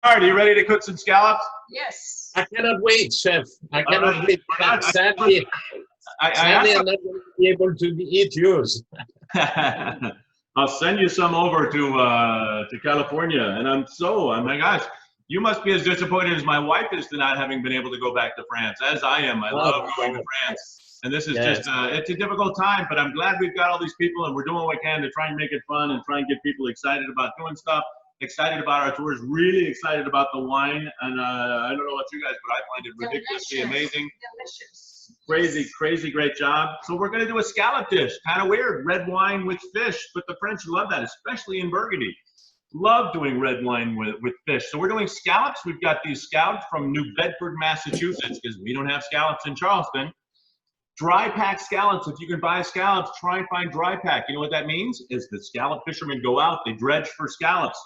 Are you ready to cook some scallops? Yes. I cannot wait, chef. I cannot wait. Sadly, Sadly, I'm not going to be able to eat yours. I'll send you some over to California, and oh my gosh, you must be as disappointed as my wife is to not having been able to go back to France, as I am. I love going to France, and this is just it's a difficult time, but I'm glad we've got all these people, and we're doing what we can to try and make it fun and try and get people excited about doing stuff. Excited about our tours, really excited about the wine, and I don't know about you guys, but I find it ridiculously amazing. Delicious. Crazy, great job. So we're gonna do a scallop dish, kind of weird, red wine with fish, but the French love that, especially in Burgundy. Love doing red wine with fish. So we're doing scallops. We've got these scallops from New Bedford, Massachusetts, because we don't have scallops in Charleston. Dry pack scallops. If you can buy scallops, try and find dry pack. You know what that means? Is the scallop fishermen go out, they dredge for scallops.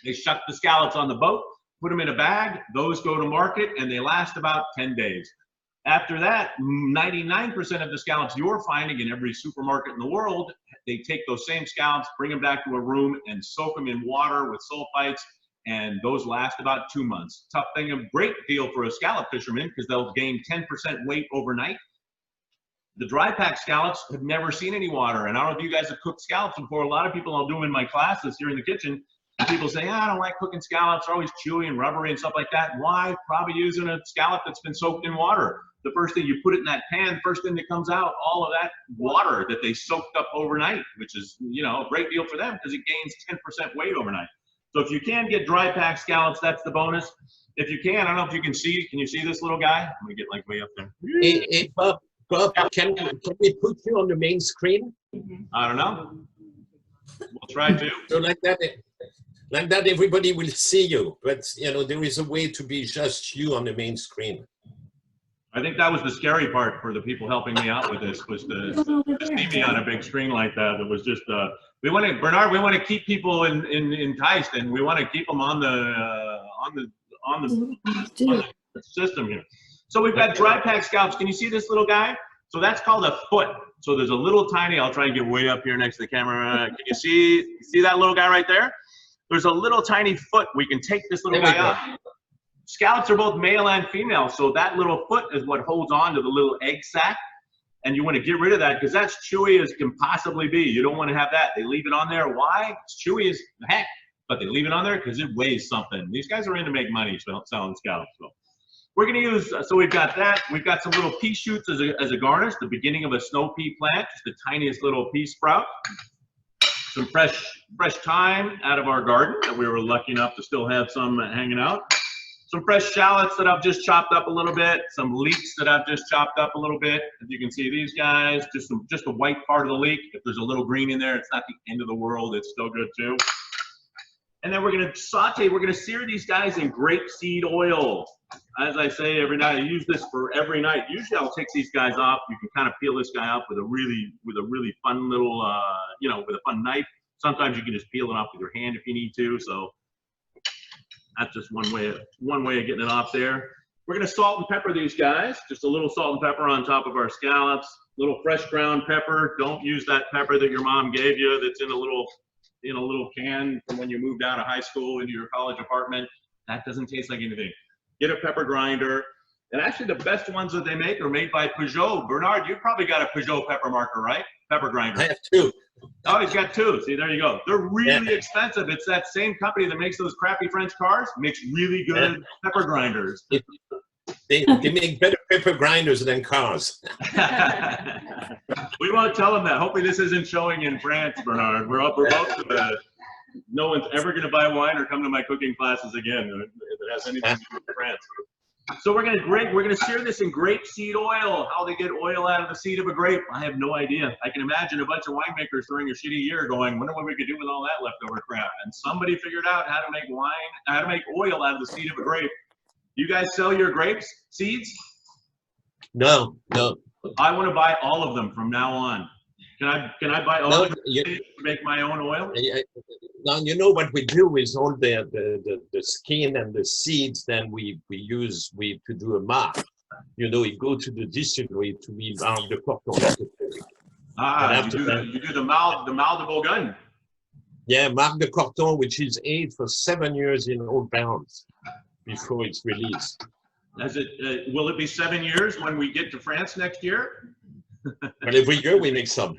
They shuck the scallops on the boat, put them in a bag, those go to market, and they last about 10 days. After that, 99% of the scallops you're finding in every supermarket in the world, they take those same scallops, bring them back to a room, and soak them in water with sulfites, and those last about 2 months. Tough thing, a great deal for a scallop fisherman, because they'll gain 10% weight overnight. The dry pack scallops have never seen any water, and I don't know if you guys have cooked scallops before. A lot of people I'll do in my classes here in the kitchen, people say, I don't like cooking scallops, they're always chewy and rubbery and stuff like that. Why? Probably using a scallop that's been soaked in water. The first thing you put it in that pan, first thing that comes out, all of that water that they soaked up overnight, which is, you know, a great deal for them because it gains 10% weight overnight. So if you can get dry pack scallops, that's the bonus. If you can, I don't know if you can you see this little guy? I'm gonna get like way up there. Hey, Bob, can we put you on the main screen? I don't know. We'll try to. So like that, everybody will see you. But you know, there is a way to be just you on the main screen. I think that was the scary part for the people helping me out with this, was to see me on a big screen like that. It was just we want to keep people enticed, and we want to keep them on the system here. So we've got dry pack scallops. Can you see this little guy? So that's called a foot. So there's a little tiny, I'll try and get way up here next to the camera. Can you see that little guy right there? There's a little tiny foot. We can take this little guy out. Scallops are both male and female, so that little foot is what holds on to the little egg sac, and you want to get rid of that because that's chewy as can possibly be. You don't want to have that. They leave it on there. Why? It's chewy as heck, but they leave it on there because it weighs something. These guys are in to make money selling scallops. So we're going to use, so we've got that. We've got some little pea shoots as a garnish, the beginning of a snow pea plant, just the tiniest little pea sprout. Some fresh thyme out of our garden that we were lucky enough to still have some hanging out. Some fresh shallots that I've just chopped up a little bit. Some leeks that I've just chopped up a little bit. As you can see, these guys, just the white part of the leek. If there's a little green in there, it's not the end of the world. It's still good too. And then we're gonna saute. We're gonna sear these guys in grapeseed oil. As I say every night, I use this for every night. Usually I'll take these guys off. You can kind of peel this guy off with a really fun little, with a fun knife. Sometimes you can just peel it off with your hand if you need to. So that's just one way of getting it off there. We're gonna salt and pepper these guys. Just a little salt and pepper on top of our scallops. Little fresh ground pepper. Don't use that pepper that your mom gave you that's in a little can from when you moved out of high school into your college apartment. That doesn't taste like anything. Get a pepper grinder. And actually the best ones that they make are made by Peugeot. Bernard, you've probably got a Peugeot pepper marker, right? Pepper grinder. I have two. Oh, he's got two. See, there you go. They're really expensive. It's that same company that makes those crappy French cars, makes really good pepper grinders. They make better pepper grinders than cars. We won't tell them that. Hopefully this isn't showing in France, Bernard. We're both no one's ever going to buy wine or come to my cooking classes again if it has anything to do with France. So we're gonna sear this in grapeseed oil. How they get oil out of the seed of a grape, I have no idea. I can imagine a bunch of winemakers during a shitty year going, wonder what we could do with all that leftover crap. And somebody figured out how to make oil out of the seed of a grape. You guys sell your grapes seeds? No. I want to buy all of them from now on. Can I buy all of them to make my own oil? Now you know what we do is all the skin and the seeds. Then we use to do a marc. You know, you go to the distillery to be the cotton. You do the mal de Bourgogne. Yeah, Marc de Corton, which is aged for 7 years in old barrels before it's released. Will it be 7 years when we get to France next year? But every year we make some.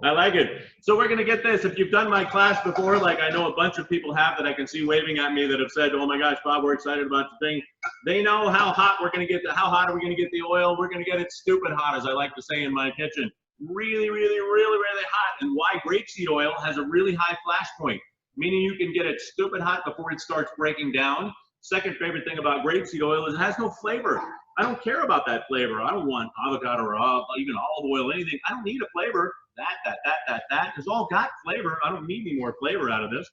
I like it. So we're going to get this. If you've done my class before, like I know a bunch of people have that I can see waving at me that have said, oh my gosh, Bob, we're excited about the thing. They know how hot we're going to get, how hot are we going to get the oil? We're going to get it stupid hot, as I like to say in my kitchen. Really, really, really, really hot. And why grapeseed oil has a really high flash point, meaning you can get it stupid hot before it starts breaking down. Second favorite thing about grapeseed oil is it has no flavor. I don't care about that flavor. I don't want avocado or even olive oil, anything. I don't need a flavor. That has all got flavor. I don't need any more flavor out of this.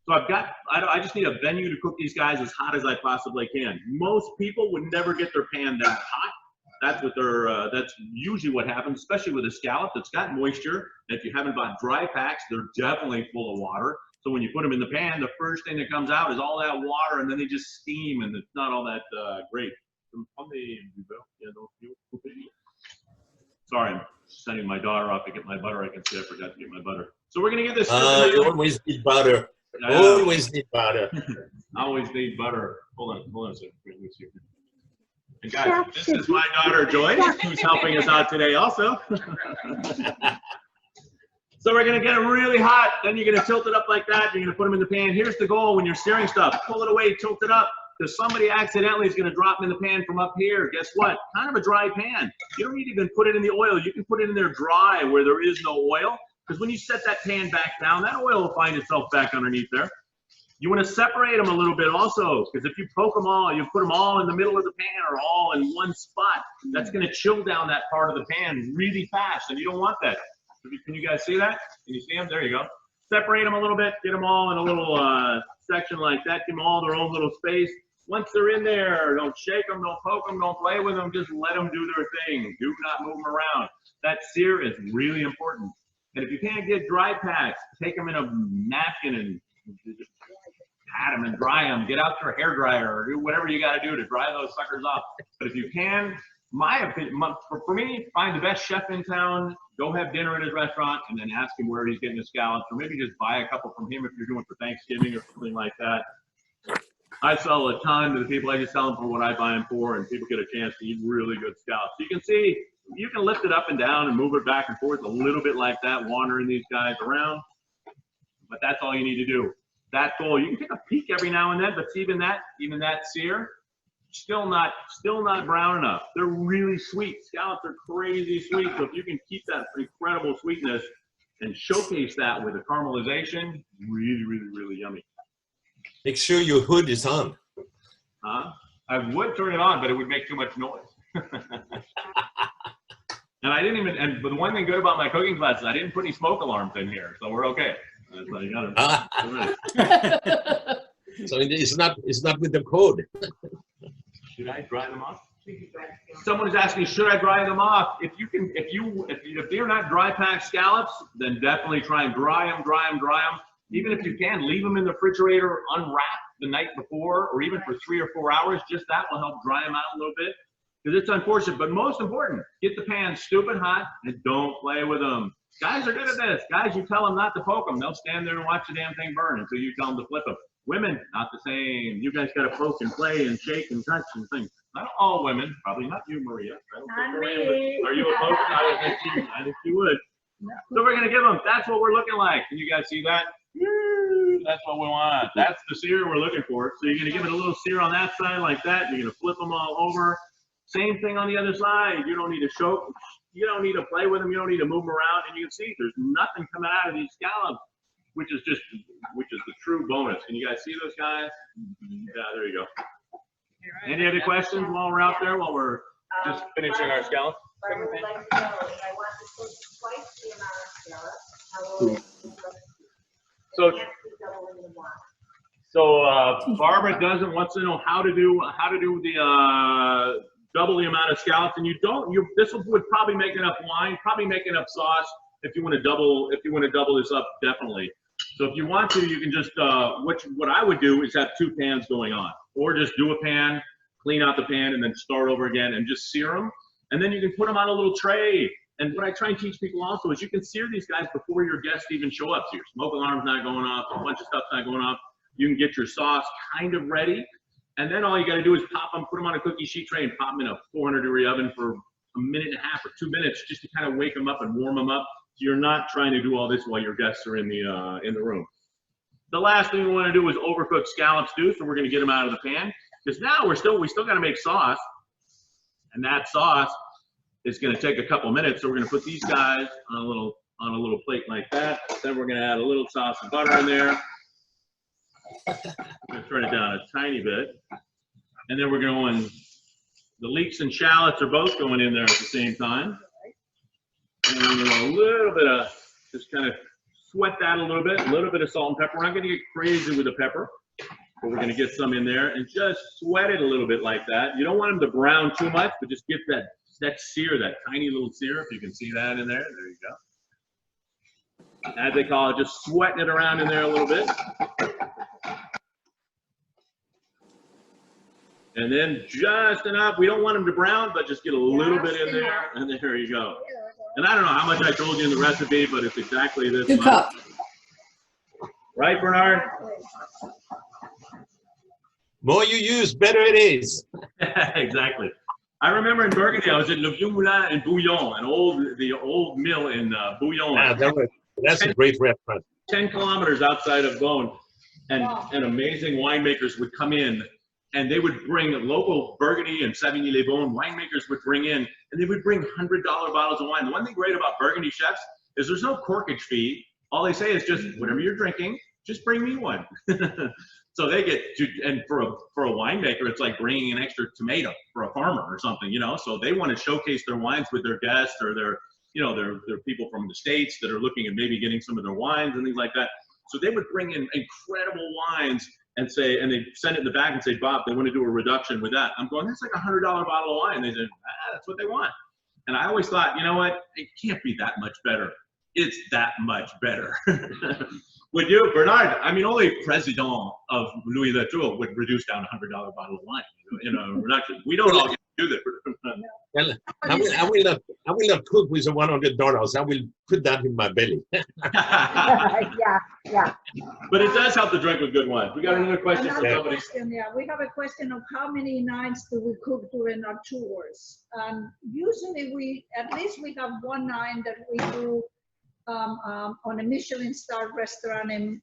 So I just need a venue to cook these guys as hot as I possibly can. Most people would never get their pan that hot. That's what that's usually what happens, especially with a scallop that's got moisture. And if you haven't bought dry packs, they're definitely full of water. So when you put them in the pan, the first thing that comes out is all that water, and then they just steam, and it's not all that great. Sorry, I'm sending my daughter off to get my butter. I can see I forgot to get my butter. So we're gonna get this. You always need butter. Always need butter. Always need butter. Hold on a second. And guys, this is my daughter Joyce, who's helping us out today also. So we're gonna get it really hot. Then you're gonna tilt it up like that. You're gonna put them in the pan. Here's the goal when you're searing stuff: pull it away, tilt it up. Because somebody accidentally is going to drop them in the pan from up here. Guess what? Kind of a dry pan. You don't need to even put it in the oil. You can put it in there dry where there is no oil. Because when you set that pan back down, that oil will find itself back underneath there. You want to separate them a little bit also. Because if you poke them all, you put them all in the middle of the pan or all in one spot, that's going to chill down that part of the pan really fast. And you don't want that. Can you guys see that? Can you see them? There you go. Separate them a little bit. Get them all in a little section like that. Give them all their own little space. Once they're in there, don't shake them, don't poke them, don't play with them, just let them do their thing. Do not move them around. That sear is really important. And if you can't get dry packs, take them in a napkin and just pat them and dry them. Get out your hair dryer or do whatever you got to do to dry those suckers off. But if you can, my opinion, for me, find the best chef in town, go have dinner at his restaurant, and then ask him where he's getting the scallops, or maybe just buy a couple from him if you're doing it for Thanksgiving or something like that. I sell a ton to the people. I just sell them for what I buy them for, and people get a chance to eat really good scallops. So you can see, you can lift it up and down and move it back and forth a little bit like that, wandering these guys around. But that's all you need to do. That goal, you can take a peek every now and then, but even that sear, still not brown enough. They're really sweet. Scallops are crazy sweet. So if you can keep that incredible sweetness and showcase that with a caramelization, really, really, really yummy. Make sure your hood is on. I would turn it on, but it would make too much noise. And I didn't even, but the one thing good about my cooking class is I didn't put any smoke alarms in here, so we're okay. So you gotta, so it's not with the code. Should I dry them off? Someone is asking, should I dry them off? If they're not dry packed scallops, then definitely try and dry them. Even if you can, leave them in the refrigerator unwrapped the night before, or even for 3 or 4 hours. Just that will help dry them out a little bit. Because it's unfortunate, but most important, get the pan stupid hot and don't play with them. Guys are good at this. Guys, you tell them not to poke them. They'll stand there and watch the damn thing burn until you tell them to flip them. Women, not the same. You guys got to poke and play and shake and touch and things. Not all women. Probably not you, Maria. Not me. Are you a poker? I think you would. No. So we're going to give them. That's what we're looking like. Can you guys see that? That's what we want. That's the sear we're looking for. So you're going to give it a little sear on that side like that. You're going to flip them all over. Same thing on the other side. You don't need to choke. You don't need to play with them. You don't need to move them around. And you can see there's nothing coming out of these scallops, which is the true bonus. Can you guys see those guys? Yeah, there you go. Any other questions while we're out there, while we're just finishing our scallops? I would like to know if I want to cook twice the amount of scallops, So Barbara wants to know how to do the double the amount of scallops, and this would probably make enough wine, probably make enough sauce if you want to double this up, definitely. So if you want to, you can just what I would do is have 2 pans going on, or just do a pan, clean out the pan, and then start over again and just sear them, and then you can put them on a little tray. And what I try and teach people also is you can sear these guys before your guests even show up. So your smoke alarm's not going off, a bunch of stuff's not going off. You can get your sauce kind of ready. And then all you got to do is pop them, put them on a cookie sheet tray and pop them in a 400-degree oven for a minute and a half or 2 minutes just to kind of wake them up and warm them up. So you're not trying to do all this while your guests are in the room. The last thing we want to do is overcook scallops too, so we're going to get them out of the pan. Because now we still got to make sauce. And that sauce is going to take a couple minutes. So we're going to put these guys on a little plate like that. Then we're going to add a little sauce and butter in there. I'm going to turn it down a tiny bit. And then we're going, the leeks and shallots are both going in there at the same time. And we're going to a little bit of, just kind of sweat that a little bit of salt and pepper. We're not going to get crazy with the pepper, but we're going to get some in there and just sweat it a little bit like that. You don't want them to brown too much, but just get that sear, that tiny little sear, if you can see that in there. There you go. As they call it, just sweating it around in there a little bit. And then just enough. We don't want them to brown, but just get a little bit in there, and there you go. And I don't know how much I told you in the recipe, but it's exactly this 2 much. cups. Right, Bernard? More you use, better it is. Exactly. I remember in Burgundy, I was at Le Vieux Moulin in Bouillon, the old mill in Bouillon. Ah, that's a great restaurant. 10 kilometers outside of Beaune, and amazing winemakers would come in, and they would bring local Burgundy and Savigny-les-Beaune winemakers would bring in, and they would bring $100 bottles of wine. The one thing great about Burgundy chefs is there's no corkage fee. All they say is just whatever you're drinking, just bring me one. So they get to, and for a winemaker, it's like bringing an extra tomato for a farmer or something, you know. So they want to showcase their wines with their guests or their people from the States that are looking at maybe getting some of their wines and things like that. So they would bring in incredible wines and say, and they send it in the back and say, Bob, they want to do a reduction with that. I'm going, that's like $100 bottle of wine. They said, that's what they want. And I always thought, you know what? It can't be that much better. It's that much better. Would you, Bernard? I mean, only President of Louis Latour would reduce down a $100 bottle of wine. You know, reduction. We don't all get to do that. Well, I will not cook with the $100. I will put that in my belly. Yeah. But it does help to drink with good wine. We got another question from somebody. We have a question of how many nights do we cook during our tours? Usually at least we have one night that we do on a Michelin star restaurant in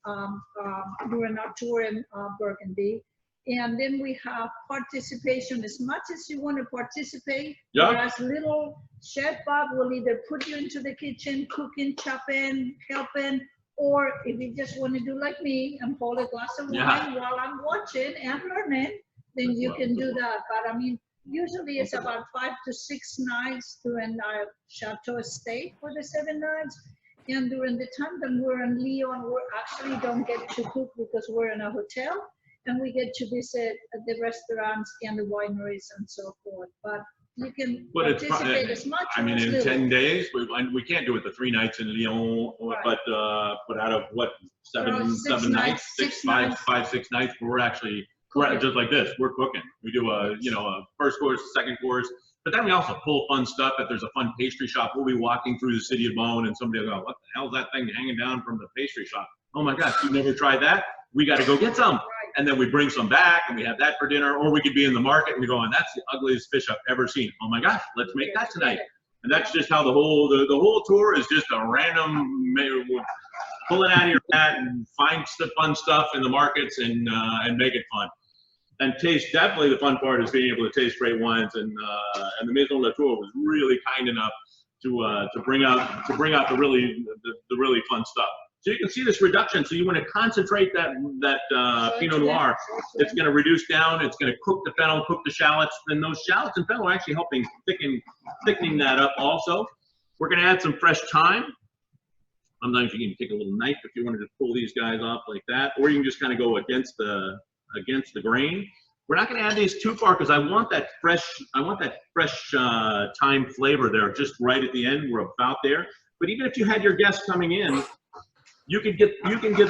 during our tour in Burgundy. And then we have participation as much as you want to participate. Yeah. Whereas little Chef Bob will either put you into the kitchen, cooking, chopping, helping, or if you just want to do like me and hold a glass of wine while I'm watching and learning, then you can do that. But I mean, usually it's about 5 to 6 nights during our chateau stay for the 7 nights. And during the time that we're in Lyon, we actually don't get to cook because we're in a hotel. And we get to visit the restaurants and the wineries and so forth. But you can participate as much. I mean, in 10 days, we can't do it the 3 nights in Lyon, Right. but out of what, seven 6 nights, nights, 6 5-6 nights, we're actually just like this. We're cooking. We do a first course, second course, but then we also pull fun stuff. If there's a fun pastry shop, we'll be walking through the city of Beaune, and somebody will go, "What the hell is that thing hanging down from the pastry shop? Oh my gosh, you've never tried that? We got to go get some." And then we bring some back and we have that for dinner, or we could be in the market and we go, and that's the ugliest fish I've ever seen. Oh my gosh, let's make that tonight. And that's just how the whole tour is just a random pulling out of your hat and find the fun stuff in the markets and make it fun. And taste, definitely the fun part is being able to taste great wines, and the Maison Latour was really kind enough to bring out the really fun stuff. So you can see this reduction. So you want to concentrate that Pinot Noir. It's going to reduce down. It's going to cook the fennel, cook the shallots. And those shallots and fennel are actually helping thickening that up also. We're going to add some fresh thyme. Sometimes you can take a little knife if you wanted to pull these guys off like that, or you can just kind of go against the grain. We're not going to add these too far because I want that fresh thyme flavor there just right at the end. We're about there. But even if you had your guests coming in, you can get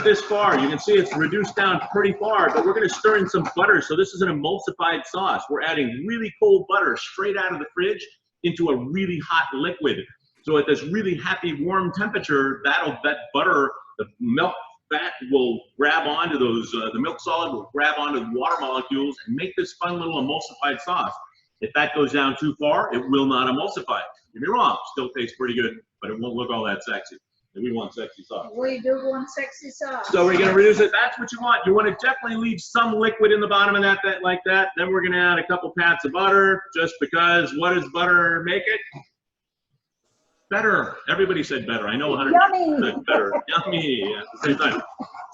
this far. You can see it's reduced down pretty far, but we're going to stir in some butter. So this is an emulsified sauce. We're adding really cold butter straight out of the fridge into a really hot liquid. So at this really happy warm temperature, that butter, the milk fat will grab onto those, the milk solid will grab onto the water molecules and make this fun little emulsified sauce. If that goes down too far, it will not emulsify. Don't get me wrong, still tastes pretty good, but it won't look all that sexy. And we want sexy sauce. We do want sexy sauce. So we're gonna reduce it. That's what you want. You want to definitely leave some liquid in the bottom of that like that. Then we're gonna add a couple pats of butter, just because. What does butter make it? Better. Everybody said better. I know 100% said better. Yummy at the same time.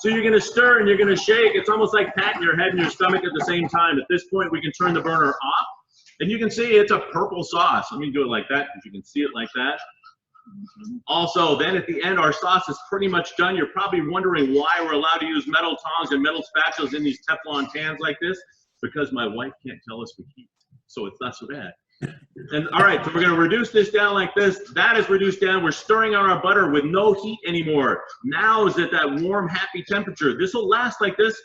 So you're gonna stir and you're gonna shake. It's almost like patting your head and your stomach at the same time. At this point, we can turn the burner off, and you can see it's a purple sauce. Let me do it like that, because you can see it like that. Also, then at the end, our sauce is pretty much done. You're probably wondering why we're allowed to use metal tongs and metal spatulas in these Teflon pans like this, because my wife can't tell us we heat, so it's not so bad. And all right, so we're going to reduce this down like this. That is reduced down. We're stirring on our butter with no heat anymore. Now is at that warm, happy temperature. This will last like this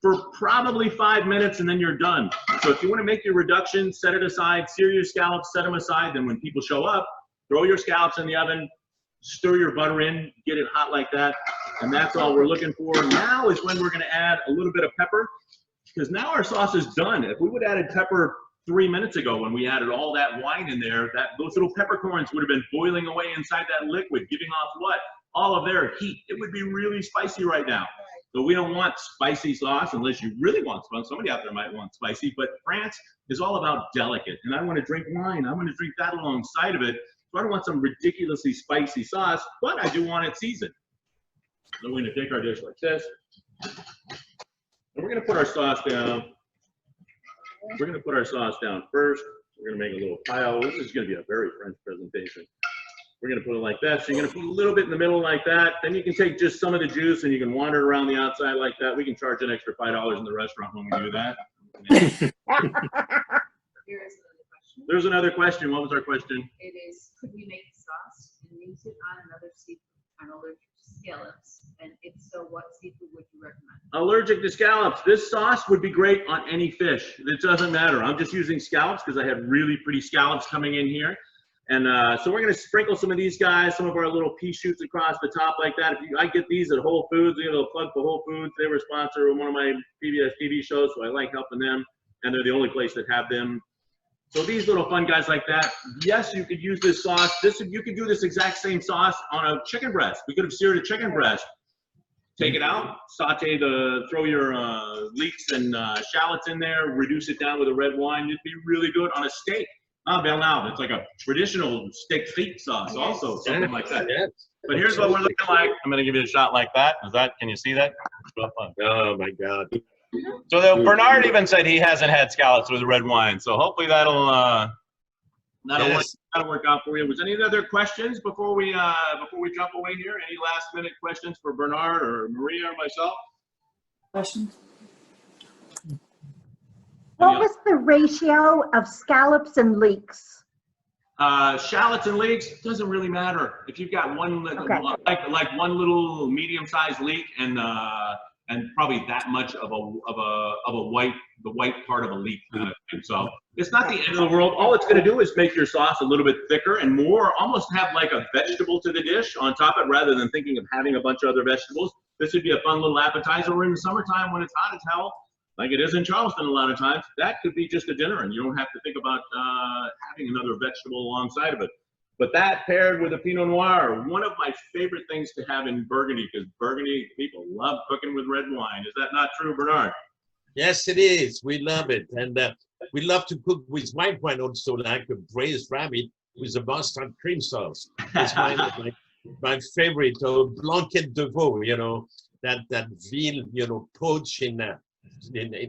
for probably 5 minutes, and then you're done. So if you want to make your reduction, set it aside, sear your scallops, set them aside. Then when people show up, throw your scallops in the oven, stir your butter in, get it hot like that, and that's all we're looking for. Now is when we're going to add a little bit of pepper, because now our sauce is done. If we would have added pepper 3 minutes ago when we added all that wine in there, those little peppercorns would have been boiling away inside that liquid, giving off what? All of their heat. It would be really spicy right now. So we don't want spicy sauce unless you really want spicy. Somebody out there might want spicy, but France is all about delicate. And I want to drink wine. I want to drink that alongside of it. So I don't want some ridiculously spicy sauce, but I do want it seasoned. So we're going to take our dish like this. And we're going to put our sauce down. We're going to put our sauce down first. We're going to make a little pile. This is going to be a very French presentation. We're going to put it like that. So you're going to put a little bit in the middle like that. Then you can take just some of the juice and you can wander around the outside like that. We can charge an extra $5 in the restaurant when we do that. There's another question. What was our question? It is, could we make sauce and use it on another seafood? I'm allergic to scallops, and if so, what seafood would you recommend? Allergic to scallops. This sauce would be great on any fish. It doesn't matter. I'm just using scallops because I have really pretty scallops coming in here. And so we're going to sprinkle some of these guys, some of our little pea shoots across the top like that. I get these at Whole Foods. You know, plug for Whole Foods. They were a sponsor of one of my PBS TV shows, so I like helping them. And they're the only place that have them. So these little fun guys like that, yes, you could use this sauce. You could do this exact same sauce on a chicken breast. We could have seared a chicken breast. Take it out, throw your leeks and shallots in there, reduce it down with a red wine. It'd be really good on a steak. Now, it's like a traditional steak feet sauce also, something like that. Yes. But here's what we're looking like. I'm gonna give you a shot like that. Can you see that? Oh my God. So Bernard even said he hasn't had scallops with red wine. So hopefully that'll work out for you. Was any other questions before we jump away here? Any last minute questions for Bernard or Maria or myself? Questions? What was the ratio of scallops and leeks? Shallots and leeks doesn't really matter. If you've got one, like one little medium-sized leek and probably that much of the white part of a leek. So it's not the end of the world. All it's going to do is make your sauce a little bit thicker and more, almost have like a vegetable to the dish on top of it, rather than thinking of having a bunch of other vegetables. This would be a fun little appetizer. Or in the summertime when it's hot as hell, like it is in Charleston a lot of times, that could be just a dinner, and you don't have to think about having another vegetable alongside of it. But that paired with a Pinot Noir, one of my favorite things to have in Burgundy, because Burgundy people love cooking with red wine. Is that not true, Bernard? Yes, it is. We love it. And we love to cook with white wine also, like a braised rabbit with a mustard cream sauce. It's my favorite, or blanquette de veau, you know, that veal, you know, poached in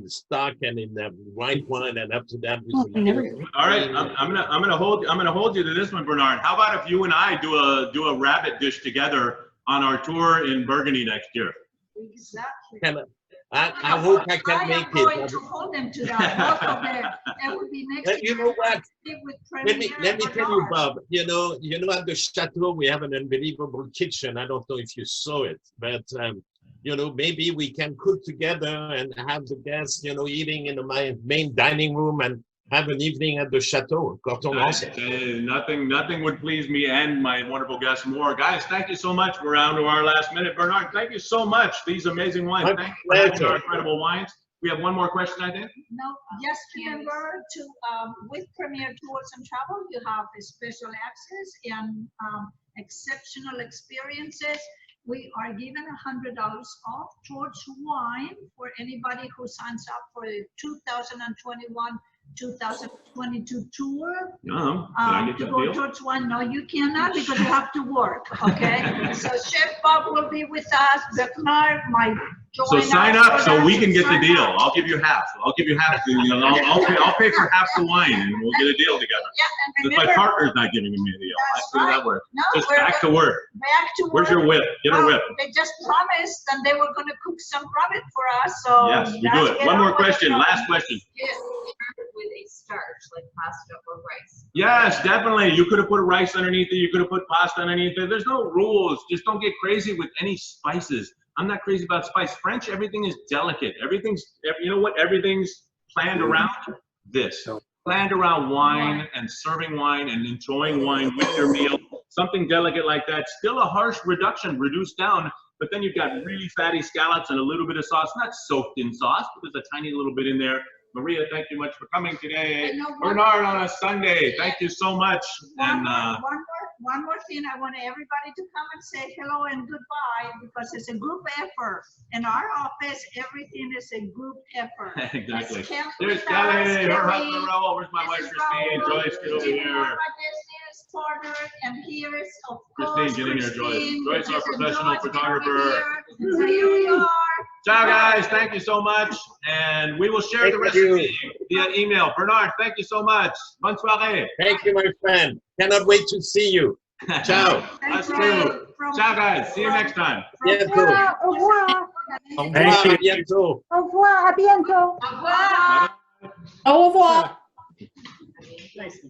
stock and in white wine, and up to that. All right, I'm gonna hold you to this one, Bernard. How about if you and I do a rabbit dish together on our tour in Burgundy next year? Exactly. I hope I can make it. I am going to hold them to that. Both of them. That would be next year. You know what? Let me tell you, Bob. You know, at the chateau we have an unbelievable kitchen. I don't know if you saw it, but you know, maybe we can cook together and have the guests, you know, eating in my main dining room, and have an evening at the chateau, Corton Lancet. Nothing would please me and my wonderful guests more. Guys, thank you so much. We're down to our last minute. Bernard, thank you so much. These amazing wines. My Thank you for having pleasure. our incredible wines. We have one more question, I think. No, just remember to, with Premier Tours and Travel, you have a special access and exceptional experiences. We are giving $100 off towards wine for anybody who signs up for the 2021-2022 tour. Can I get To that go deal? towards wine. No, you cannot because you have to work, okay? So Chef Bob will be with us, Bernard, my So sign up so we can get the Sign deal. up. I'll give you half. I'll give you half. I'll pay for half the wine and we'll get a deal together. Yeah, and Because my remember, partner's not giving me a deal. I That's see how that right. works. No, Just we're back to work. back to work. Where's your whip? Get a Well, whip. They just promised that they were gonna cook some rabbit for us, so. Yes, we do let's it. get One on more with the question, program. last question. Yes, with a starch like pasta or rice. Yes, definitely. You could have put rice underneath it. You could have put pasta underneath it. There's no rules. Just don't get crazy with any spices. I'm not crazy about spice. French, everything is delicate. You know what? Everything's planned around this. Planned around wine and serving wine and enjoying wine with your meal. Something delicate like that. Still a harsh reduction, reduced down, but then you've got really fatty scallops and a little bit of sauce. Not soaked in sauce, but there's a tiny little bit in there. Maria, thank you much for coming today. I know Bernard on a Sunday, thank you so much. And One more thing, I want everybody to come and say hello and goodbye because it's a group effort. In our office, everything is a group effort. exactly. It's Kelly There's with Kelly, us, her Kelly, husband Raul. Where's my this wife is Christine? Raul, Joyce, get over Christine, here. my business partner, and here is, of Christine, course, get in here, Joyce. Christine, Joyce, our which is professional Joyce, photographer. here. So here we are. Ciao, guys. Thank you so much. And we will share the Thank you. recipe via email. Bernard, thank you so much. Bonne soirée. Thank you, my friend. Cannot wait to see you. Ciao. Us And too. from- Ciao, guys. See you next time. Bientôt. Au revoir. Au revoir, à bientôt. Au revoir. À bientôt. Au revoir. Au revoir. Nice.